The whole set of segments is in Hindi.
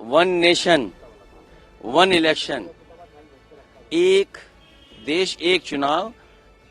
वन नेशन वन इलेक्शन, एक देश एक चुनाव,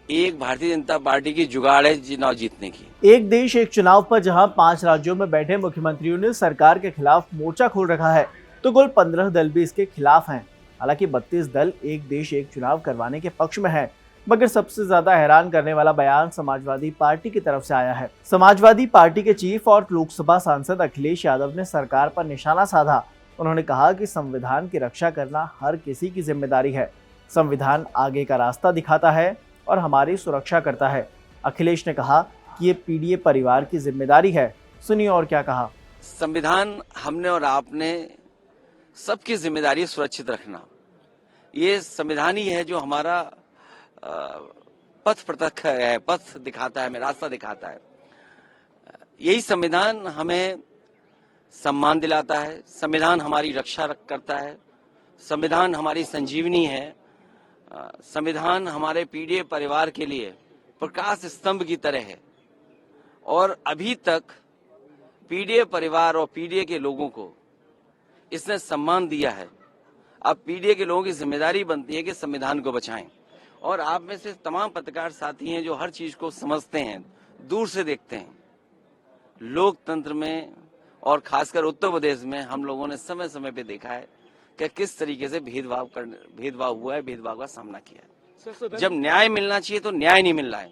एक भारतीय जनता पार्टी की जुगाड़ है चुनाव जीतने की। एक देश एक चुनाव पर जहां 5 राज्यों में बैठे मुख्यमंत्रियों ने सरकार के खिलाफ मोर्चा खोल रखा है, तो कुल 15 दल भी इसके खिलाफ हैं। हालांकि 32 दल एक देश एक चुनाव करवाने के पक्ष में हैं, मगर सबसे ज्यादा हैरान करने वाला बयान समाजवादी पार्टी की तरफ से आया है। समाजवादी पार्टी के चीफ और लोकसभा सांसद अखिलेश यादव ने सरकार पर निशाना साधा। उन्होंने कहा कि संविधान की रक्षा करना हर किसी की जिम्मेदारी है। संविधान आगे का रास्ता दिखाता है और हमारी सुरक्षा करता है। अखिलेश ने कहा कि ये पीडीए परिवार की जिम्मेदारी है। सुनिए और क्या कहा। संविधान हमने और आपने सबकी जिम्मेदारी है सुरक्षित रखना। ये संविधान ही है जो हमारा पथ प्रदर्शक है, पथ दिखाता है, हमें रास्ता दिखाता है। यही संविधान हमें सम्मान दिलाता है, संविधान हमारी रक्षा करता है, संविधान हमारी संजीवनी है, संविधान हमारे पीडीए परिवार के लिए प्रकाश स्तंभ की तरह है। और अभी तक पीडीए परिवार और पीडीए के लोगों को इसने सम्मान दिया है। अब पीडीए के लोगों की जिम्मेदारी बनती है कि संविधान को बचाएं। और आप में से तमाम पत्रकार साथी हैं जो हर चीज को समझते हैं, दूर से देखते हैं। लोकतंत्र में और खासकर उत्तर प्रदेश में हम लोगों ने समय समय पे देखा है कि किस तरीके से भेदभाव हुआ है, भेदभाव का सामना किया है। जब न्याय मिलना चाहिए तो न्याय नहीं मिल रहा है।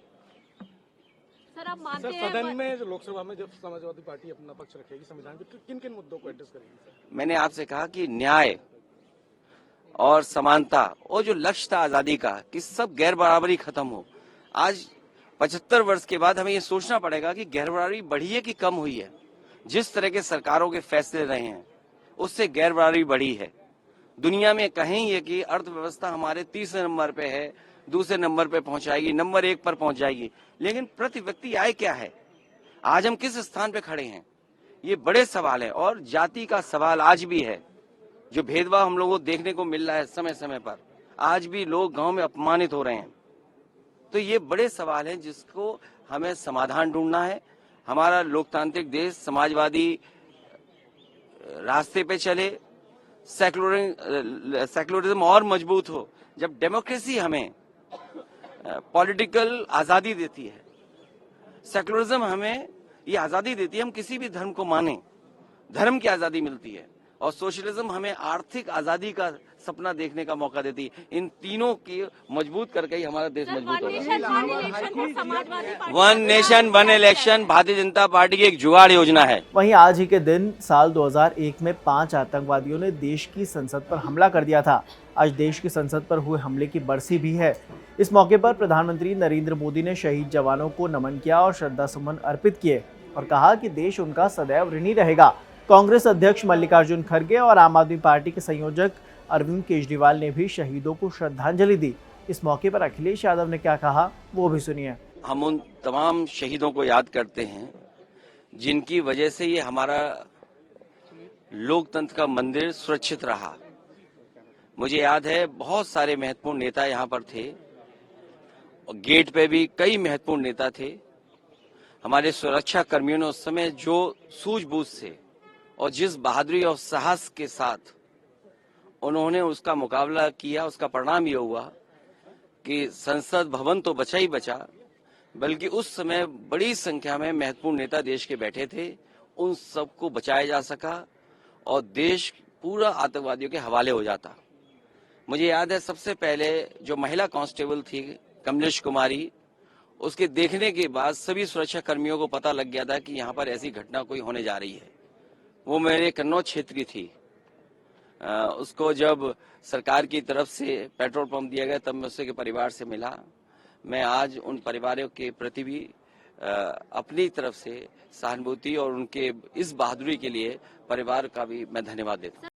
सर, आप मानते हैं सदन में लोकसभा में जब समाजवादी पार्टी अपना पक्ष रखेगी संविधान के, किन किन मुद्दों को एड्रेस करेगी? मैंने आपसे कहा कि न्याय और समानता और जो लक्ष्य था आजादी का कि सब गैर बराबरी खत्म हो। आज 75 वर्ष के बाद हमें ये सोचना पड़ेगा कि गैर बराबरी बढ़ी है कि कम हुई है। जिस तरह के सरकारों के फैसले रहे हैं उससे गैर बराबरी बढ़ी है। दुनिया में कहीं ये कि अर्थव्यवस्था हमारे तीसरे नंबर पे है, दूसरे नंबर पे पहुंचाएगी, नंबर 1 पर पहुंच जाएगी, लेकिन प्रति व्यक्ति आय क्या है? आज हम किस स्थान पे खड़े हैं? ये बड़े सवाल है। और जाति का सवाल आज भी है। जो भेदभाव हम लोगों को देखने को मिल रहा है समय समय पर, आज भी लोग गांव में अपमानित हो रहे हैं। तो ये बड़े सवाल हैं जिसको हमें समाधान ढूंढना है। हमारा लोकतांत्रिक देश समाजवादी रास्ते पे चले, सेक्युलरिज्म और मजबूत हो। जब डेमोक्रेसी हमें पॉलिटिकल आजादी देती है, सेक्युलरिज्म हमें ये आजादी देती है हम किसी भी धर्म को माने, धर्म की आजादी मिलती है। और सोशलिज्म हमें आर्थिक आजादी का सपना देखने का मौका देती है। इन तीनों की मजबूत करके ही हमारा देश मजबूत होगा। One nation one election Bharatiya Janata party की एक जुगाड़ योजना है। वहीं आज ही के दिन साल 2001 में 5 आतंकवादियों ने देश की संसद पर हमला कर दिया था। आज देश की संसद पर हुए हमले की बरसी भी है। इस मौके पर प्रधानमंत्री नरेंद्र मोदी ने शहीद जवानों को नमन किया और श्रद्धा सुमन अर्पित किए और कहा कि देश उनका सदैव ऋणी रहेगा। कांग्रेस अध्यक्ष मल्लिकार्जुन खड़गे और आम आदमी पार्टी के संयोजक अरविंद केजरीवाल ने भी शहीदों को श्रद्धांजलि दी। इस मौके पर अखिलेश यादव ने क्या कहा वो भी सुनिए। हम उन तमाम शहीदों को याद करते हैं जिनकी वजह से ये हमारा लोकतंत्र का मंदिर सुरक्षित रहा। मुझे याद है बहुत सारे महत्वपूर्ण नेता यहाँ पर थे और गेट पे भी कई महत्वपूर्ण नेता थे। हमारे सुरक्षा कर्मियों ने उस समय जो सूझबूझ से और जिस बहादुरी और साहस के साथ उन्होंने उसका मुकाबला किया, उसका परिणाम ये हुआ कि संसद भवन तो बचा ही बचा, बल्कि उस समय बड़ी संख्या में महत्वपूर्ण नेता देश के बैठे थे। उन सबको बचाया जा सका और देश पूरा आतंकवादियों के हवाले हो जाता। मुझे याद है सबसे पहले जो महिला कांस्टेबल थी कमलेश कुमारी, उसके देखने के बाद सभी सुरक्षा कर्मियों को पता लग गया था कि यहाँ पर ऐसी घटना कोई होने जा रही है। वो मेरे कन्नौज क्षेत्र की थी। उसको जब सरकार की तरफ से पेट्रोल पंप दिया गया तब मैं उसके परिवार से मिला। मैं आज उन परिवारों के प्रति भी अपनी तरफ से सहानुभूति और उनके इस बहादुरी के लिए परिवार का भी मैं धन्यवाद देता हूँ।